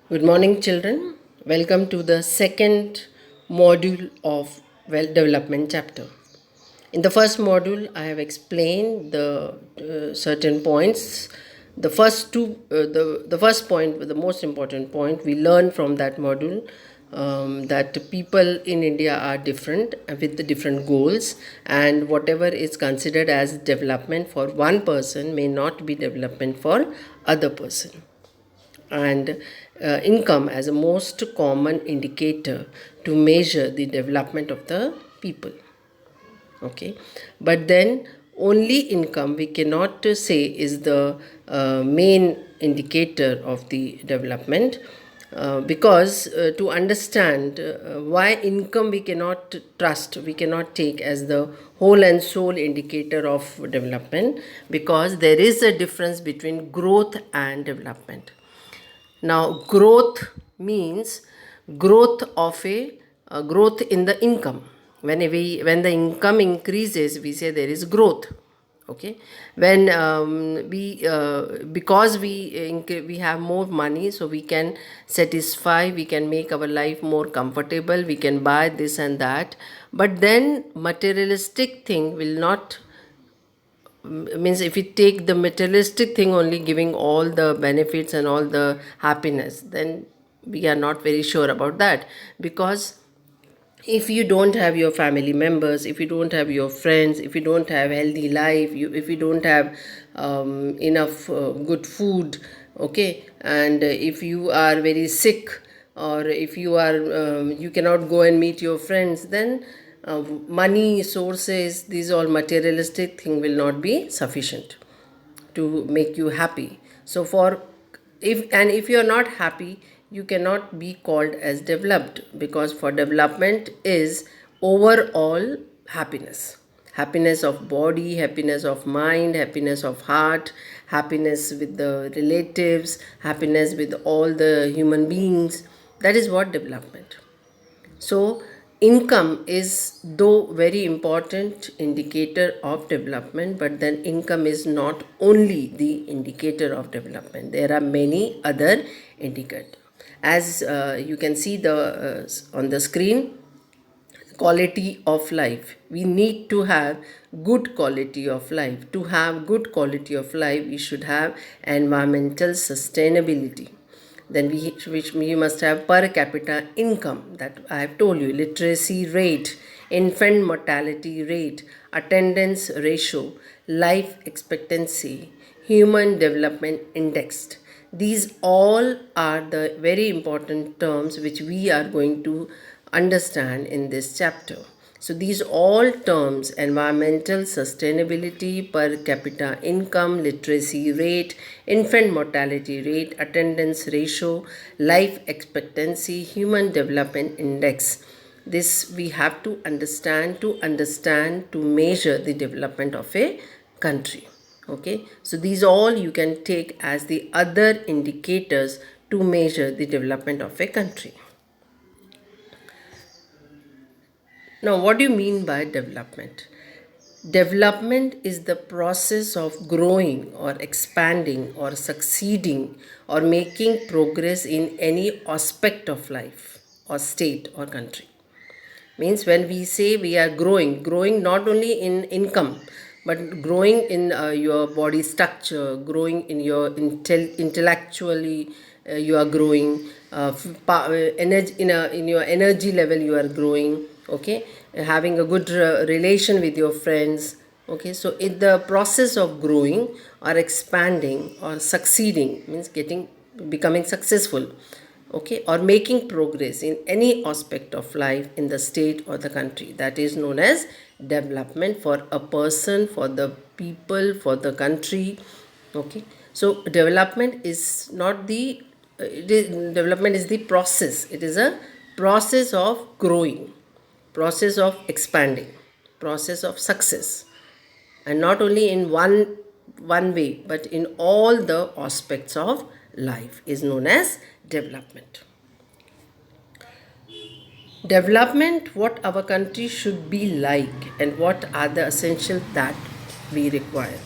Good morning, children. Welcome to the second module of development chapter. In the first module, I have explained the certain points. The first point, the most important point, we learned from that module that people in India are different with the different goals, and whatever is considered as development for one person may not be development for other person. And income as a most common indicator to measure the development of the people. Okay, but then only income we cannot say is the main indicator of the development, because to understand why income we cannot trust, we cannot take as the whole and sole indicator of development, because there is a difference between growth and development. Now, growth means growth of a growth in the income. When the income increases, we say there is growth. Okay, when we because we have more money, so we can satisfy, we can make our life more comfortable, we can buy this and that. But then materialistic thing will not, means if we take the materialistic thing only giving all the benefits and all the happiness, then we are not very sure about that. Because if you don't have your family members, if you don't have your friends, if you don't have healthy life, if you don't have enough good food, okay, and if you are very sick, or if you are you cannot go and meet your friends, then money sources, these all materialistic thing will not be sufficient to make you happy. So for, if you are not happy, you cannot be called as developed, because for development is overall happiness, happiness of body, happiness of mind, happiness of heart, happiness with the relatives, happiness with all the human beings. That is what development. So, income is though very important indicator of development, but then income is not only the indicator of development. There are many other indicators. As you can see on the screen, quality of life. We need to have good quality of life. To have good quality of life, we should have environmental sustainability. Then we must have per capita income, that I have told you, literacy rate, infant mortality rate, attendance ratio, life expectancy, human development index. These all are the very important terms which we are going to understand in this chapter. So these all terms: environmental sustainability, per capita income, literacy rate, infant mortality rate, attendance ratio, life expectancy, human development index. This we have to understand to measure the development of a country. Okay, so these all you can take as the other indicators to measure the development of a country. Now, what do you mean by development? Development is the process of growing or expanding or succeeding or making progress in any aspect of life or state or country. Means when we say we are growing not only in income, but growing in your body structure, growing in your intellectually, you are growing, energy, in your energy level you are growing. Okay, having a good relation with your friends. Okay, so in the process of growing or expanding or succeeding, means becoming successful, okay, or making progress in any aspect of life in the state or the country, that is known as development for a person, for the people, for the country. Okay, so development is not the development is the process. It is a process of growing, process of expanding, process of success, and not only in one way, but in all the aspects of life is known as development. Development, what our country should be like, and what are the essentials that we require.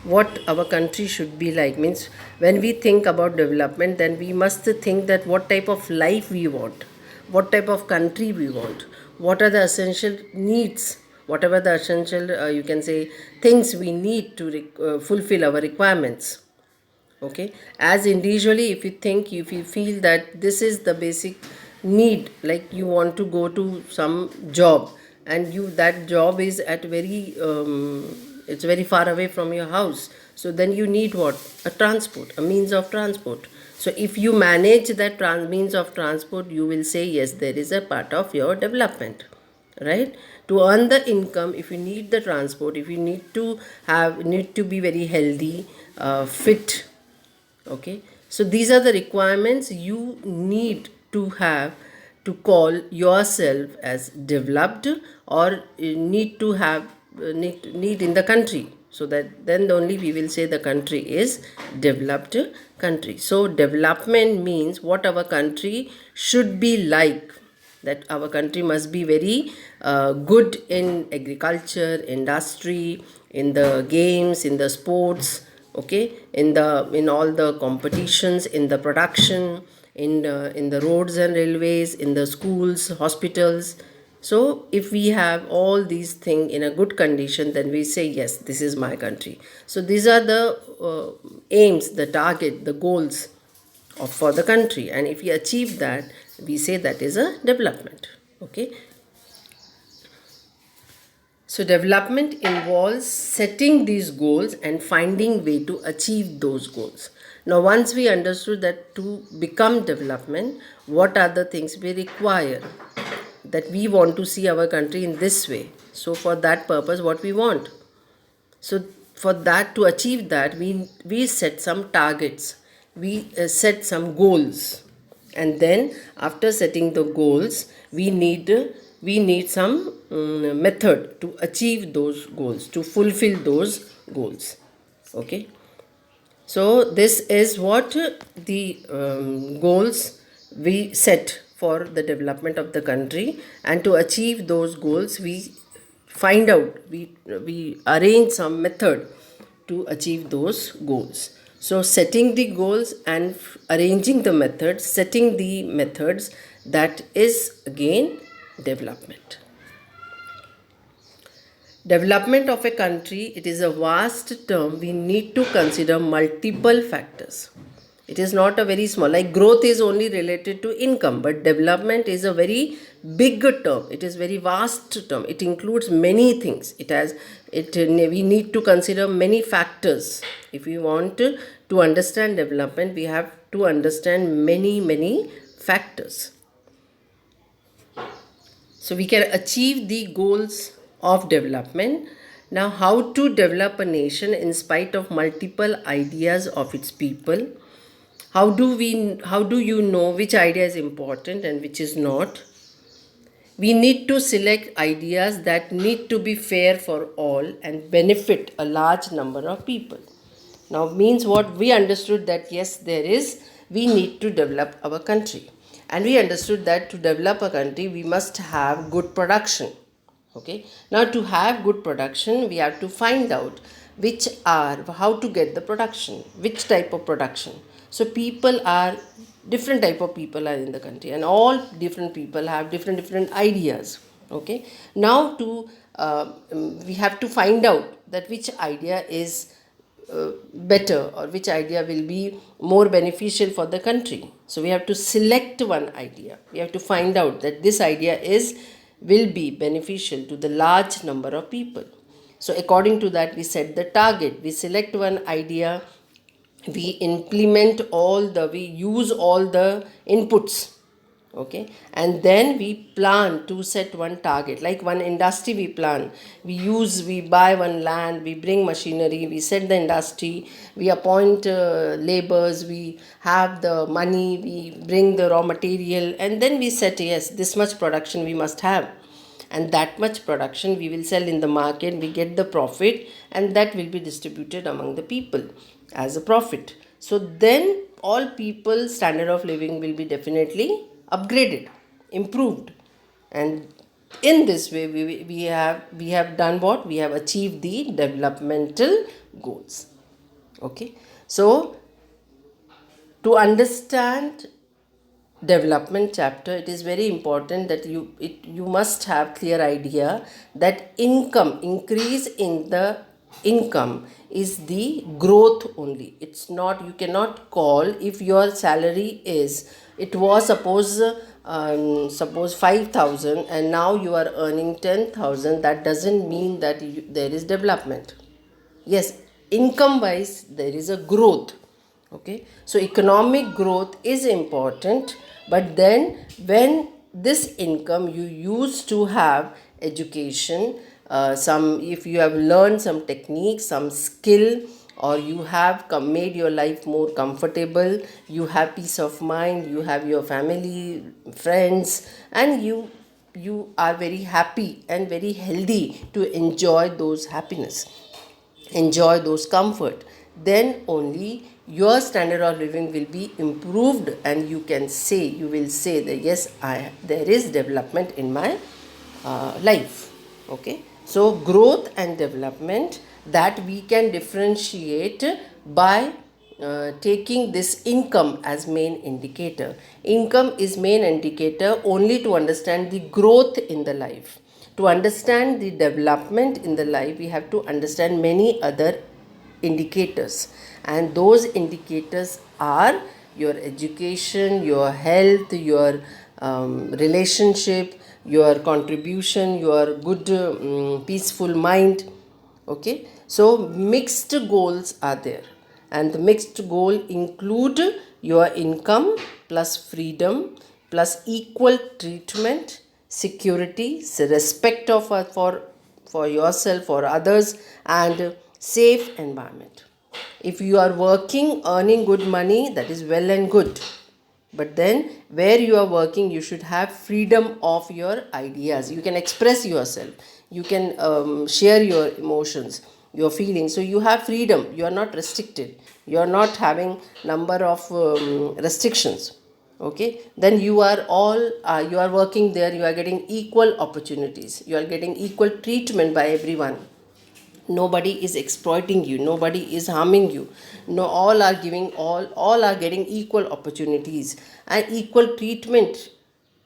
what our country should be like. Means when we think about development, then we must think that what type of life we want, what type of country we want, what are the essential needs, whatever the essential you can say things we need to fulfill our requirements. Okay, as individually, if you think, if you feel that this is the basic need, like you want to go to some job, and you, that job is at very it's very far away from your house, so then you need what, a transport, a means of transport. So if you manage that means of transport, you will say yes, there is a part of your development, right? To earn the income, if you need the transport, if you need to be very healthy, fit. Okay, so these are the requirements you need to have to call yourself as developed, or need to have need in the country, so that then only we will say the country is developed country. So development means what our country should be like, that our country must be very good in agriculture, industry, in the games, in the sports, okay, in all the competitions, in the production, in the roads and railways, in the schools, hospitals. So if we have all these things in a good condition, then we say yes, this is my country. So these are the aims, the target, the goals for the country, and if we achieve that, we say that is a development. Okay, so development involves setting these goals and finding way to achieve those goals. Now once we understood that to become development, what are the things we require, that we want to see our country in this way, so for that purpose what we want, so for that, to achieve that, we set some targets, we set some goals, and then after setting the goals, we need some method to achieve those goals, to fulfill those goals. Okay, so this is what the goals we set for the development of the country, and to achieve those goals, we find out, we arrange some method to achieve those goals. So setting the goals and arranging the methods, setting the methods, that is again development. Development of a country, it is a vast term. We need to consider multiple factors. It is not a very small, like growth is only related to income, but development is a very big term. It is very vast term. It includes many things. We need to consider many factors. If we want to understand development, we have to understand many factors. So we can achieve the goals of development. Now, how to develop a nation in spite of multiple ideas of its people? How do you know which idea is important and which is not? We need to select ideas that need to be fair for all and benefit a large number of people. Now means what? We understood that yes, we need to develop our country, and we understood that to develop a country we must have good production. Okay, now to have good production, we have to find out how to get the production, which type of production. So people are different type of people are in the country, and all different people have different ideas. Okay, now to we have to find out that which idea is better, or which idea will be more beneficial for the country. So we have to select one idea. We have to find out that this idea will be beneficial to the large number of people. So according to that, we set the target. We select one idea. We use all the inputs. Okay, and then we plan to set one target, like one industry we buy one land, we bring machinery, we set the industry, we appoint laborers, we have the money, we bring the raw material, and then we set, yes, this much production we must have, and that much production we will sell in the market, we get the profit, and that will be distributed among the people as a profit. So then all people's standard of living will be definitely upgraded, improved, and in this way we have done what? We have achieved the developmental goals. Okay, so to understand development chapter, it is very important that you must have clear idea that income increase in the income is the growth only. It's not, you cannot call, if your salary is, it was suppose 5,000 and now you are earning 10,000, that doesn't mean that there is development. Yes, income wise there is a growth. Okay, so economic growth is important, but then when this income you use to have education, some, if you have learned some technique, some skill, or you have made your life more comfortable, you have peace of mind, you have your family, friends, and you are very happy and very healthy to enjoy those happiness, enjoy those comfort, then only your standard of living will be improved, and you can say, you will say that yes, there is development in my life. Okay, so growth and development, that we can differentiate by taking this income as main indicator. Income is main indicator only to understand the growth in the life. To understand the development in the life, we have to understand many other indicators, and those indicators are your education, your health, your relationship, your contribution, your good peaceful mind. Okay, so mixed goals are there, and the mixed goal include your income plus freedom plus equal treatment, security, respect of for yourself, for others, and safe environment. If you are working, earning good money, that is well and good, but then where you are working, you should have freedom of your ideas. You can express yourself, you can share your emotions, your feelings, so you have freedom, you are not restricted, you are not having number of restrictions. Okay, then you are all you are working there, you are getting equal opportunities, you are getting equal treatment by everyone. Nobody is exploiting you, nobody is harming you. No, all are giving, all are getting equal opportunities and equal treatment.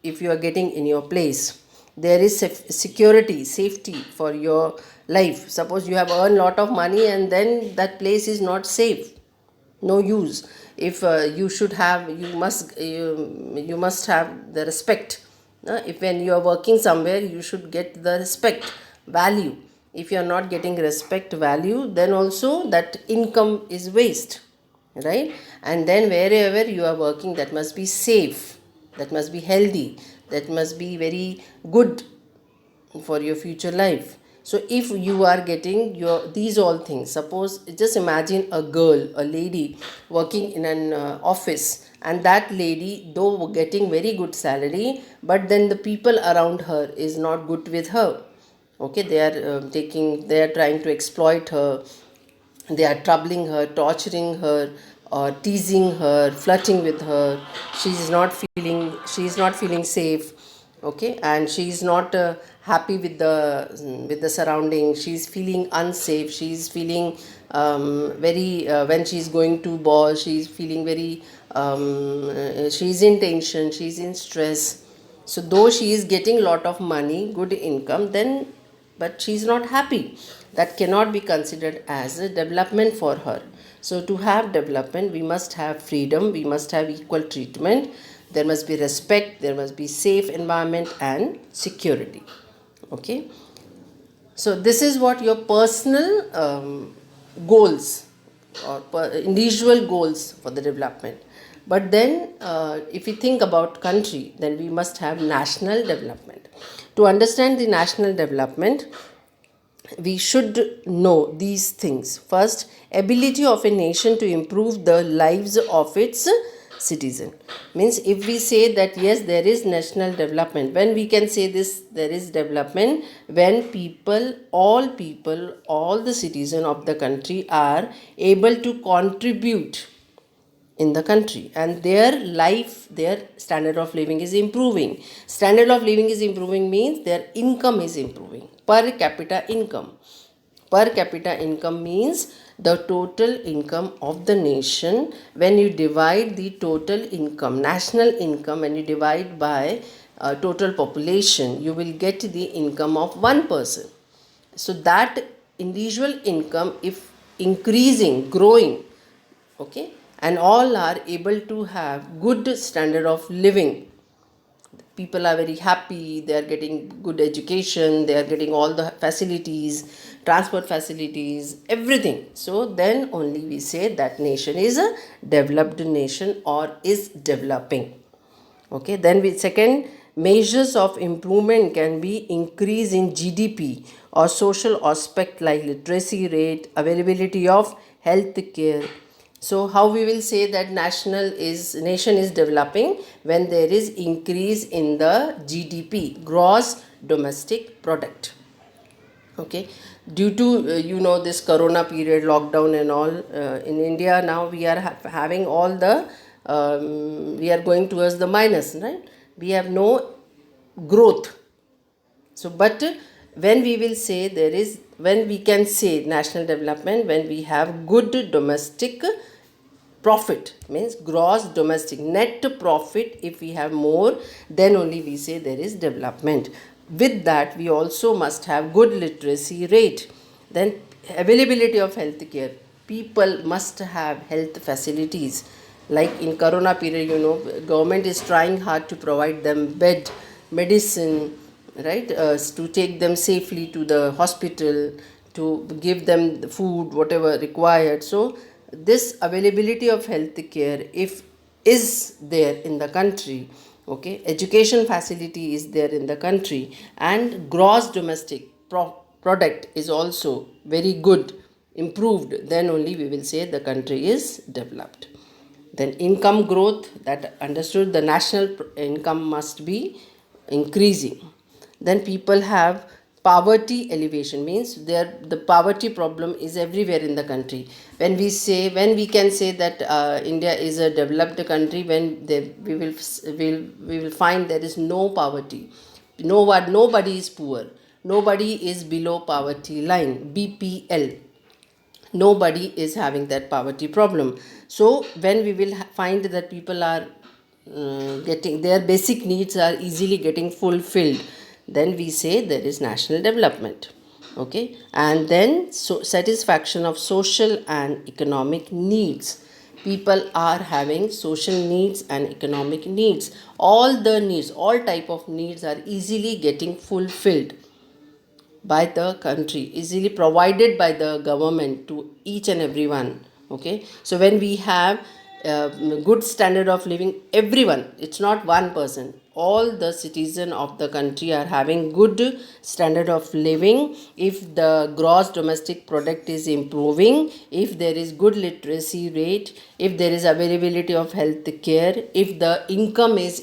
If you are getting in your place, there is security, safety for your life. Suppose you have earned lot of money and then that place is not safe, no use. If you should have, you must have the respect. If when you are working somewhere, you should get the respect, value. If you are not getting respect, value, then also that income is waste, right? And then wherever you are working, that must be safe, that must be healthy, that must be very good for your future life. So if you are getting your these all things, suppose just imagine a girl, a lady working in an office, and that lady though getting very good salary, but then the people around her is not good with her. Okay, they are they are trying to exploit her, they are troubling her, torturing her, or teasing her, flirting with her. She is not feeling safe. Okay, and she is not happy with the surrounding. She is feeling unsafe. She is feeling very when she is going to ball. She is feeling very. She is in tension. She is in stress. So though she is getting lot of money, good income, then but she is not happy. That cannot be considered as a development for her. So to have development, we must have freedom, we must have equal treatment, there must be respect, there must be safe environment and security. Okay, so this is what your personal goals or individual goals for the development. But then if we think about country, then we must have national development. To understand the national development, we should know these things. First, ability of a nation to improve the lives of its citizen. Means if we say that yes, there is national development, when we can say this, there is development, when people, all the citizens of the country are able to contribute in the country, and their life, their standard of living is improving. Standard of living is improving means their income is improving, per capita income. Per capita income means the total income of the nation. When you divide the total income, national income, when you divide by total population, you will get the income of one person. So that individual income, if increasing, growing, okay, and all are able to have good standard of living, people are very happy, they are getting good education, they are getting all the facilities, transport facilities, everything, so then only we say that nation is a developed nation or is developing. Okay, then we second, measures of improvement can be increase in GDP or social aspect like literacy rate, availability of health care. So how we will say that nation is developing? When there is increase in the GDP, gross domestic product. Okay, due to this corona period, lockdown and all, in India now we are having all the we are going towards the minus, right? We have no growth. So but when we will say there is, when we can say national development, when we have good domestic profit, means gross domestic net profit, if we have more, then only we say there is development. With that, we also must have good literacy rate, then availability of health care, people must have health facilities. Like in corona period, government is trying hard to provide them bed, medicine, right, to take them safely to the hospital, to give them the food whatever required. So this availability of health care, if is there in the country, okay, education facility is there in the country, and gross domestic product is also very good, improved, then only we will say the country is developed. Then income growth, that understood, the national income must be increasing. Then people have poverty elevation, means there the poverty problem is everywhere in the country. When we can say that India is a developed country, when we will find there is no poverty, nobody is poor, nobody is below poverty line, BPL, nobody is having that poverty problem. So when we will find that people are getting their basic needs are easily getting fulfilled, then we say there is national development. Okay, and then so satisfaction of social and economic needs, people are having social needs and economic needs, all the needs, all type of needs are easily getting fulfilled by the country, easily provided by the government to each and everyone. Okay, so when we have good standard of living, everyone, it's not one person, all the citizen of the country are having good standard of living. If the gross domestic product is improving, if there is good literacy rate, if there is availability of health care, if the income is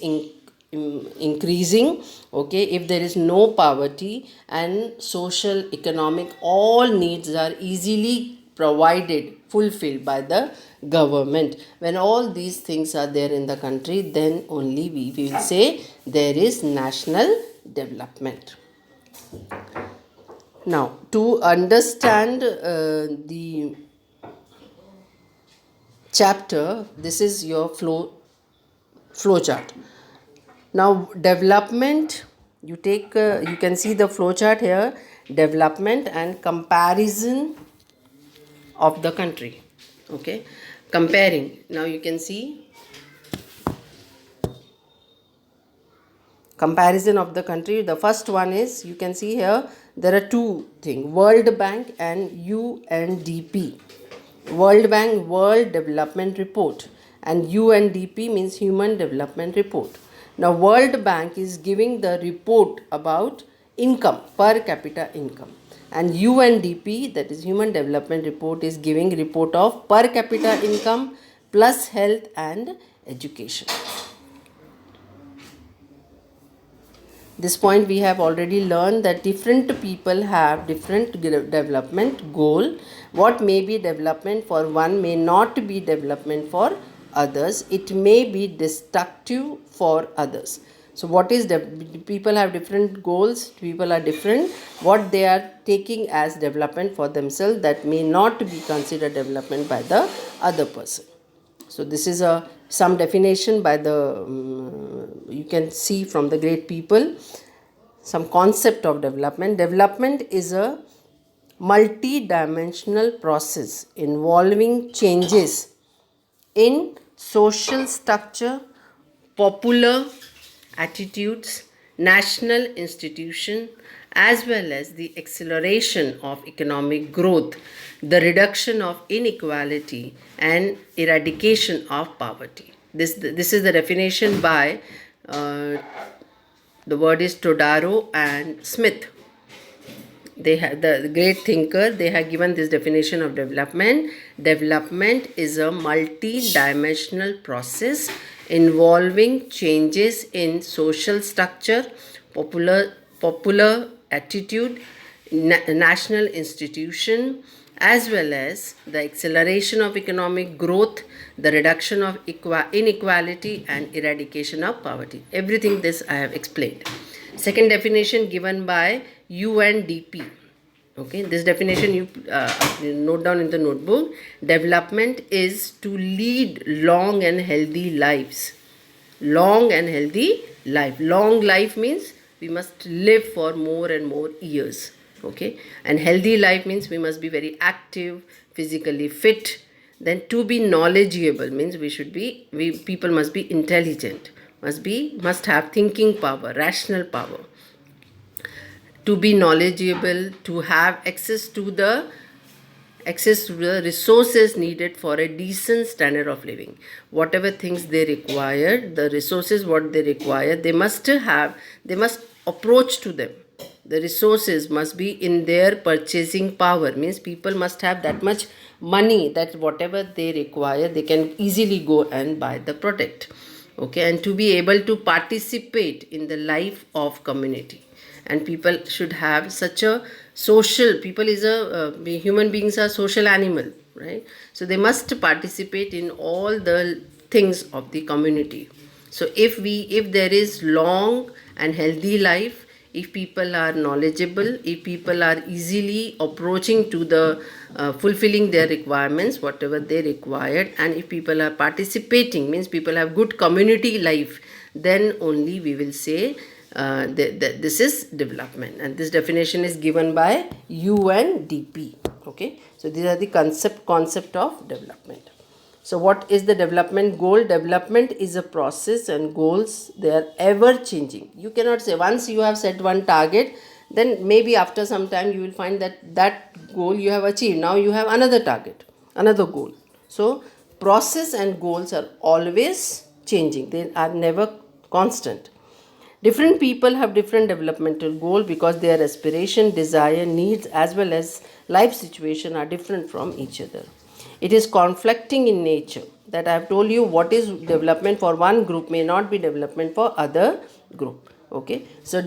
increasing, okay, if there is no poverty, and social economic all needs are easily provided, fulfilled by the government, when all these things are there in the country, then only we will say there is national development. Now to understand the chapter, this is your flow chart. Now development, you can see the flow chart here, development and comparison of the country. Okay, comparing, now you can see comparison of the country. The first one is, you can see here there are two things, World Bank and UNDP. World Bank, World Development Report, and UNDP means Human Development Report. Now World Bank is giving the report about income, per capita income, and UNDP, that is Human Development Report, is giving report of per capita income plus health and education. This point we have already learned that different people have different development goal. What may be development for one may not be development for others. It may be destructive for others. So what is people have different goals, people are different, what they are taking as development for themselves that may not be considered development by the other person. So this is a some definition by the you can see from the great people, some concept of development. Development is a multi-dimensional process involving changes in social structure, popular attitudes, national institution, as well as the acceleration of economic growth, the reduction of inequality, and eradication of poverty. This is the definition by the word is Todaro and Smith. They have the great thinker, they have given this definition of development. Development is a multi-dimensional process involving changes in social structure, popular attitude, national institution, as well as the acceleration of economic growth, the reduction of inequality, and eradication of poverty. Everything this I have explained. Second definition given by UNDP. Okay, this definition you note down in the notebook. Development is to lead long and healthy lives. Long and healthy life. Long life means we must live for more and more years. Okay, and healthy life means we must be very active, physically fit. Then to be knowledgeable means people must be intelligent, must have thinking power, rational power. To be knowledgeable, to have access to the resources needed for a decent standard of living. Whatever things they require, the resources what they require, they must approach to them. The resources must be in their purchasing power, means people must have that much money that whatever they require, they can easily go and buy the product. Okay, and to be able to participate in the life of community. And people should have such a social, people is a human beings are social animal, right? So they must participate in all the things of the community. So if there is long and healthy life, if people are knowledgeable, if people are easily approaching to the fulfilling their requirements, whatever they required, and if people are participating, means people have good community life, then only we will say this is development. And this definition is given by UNDP. Okay, so these are the concept of development. So what is the development goal? Development is a process, and goals, they are ever changing. You cannot say once you have set one target, then maybe after some time you will find that goal you have achieved. Now you have another target, another goal. So process and goals are always changing. They are never constant. Different people have different developmental goal because their aspiration, desire, needs, as well as life situation are different from each other. It is conflicting in nature. That I have told you, what is development for one group may not be development for other group. Okay, so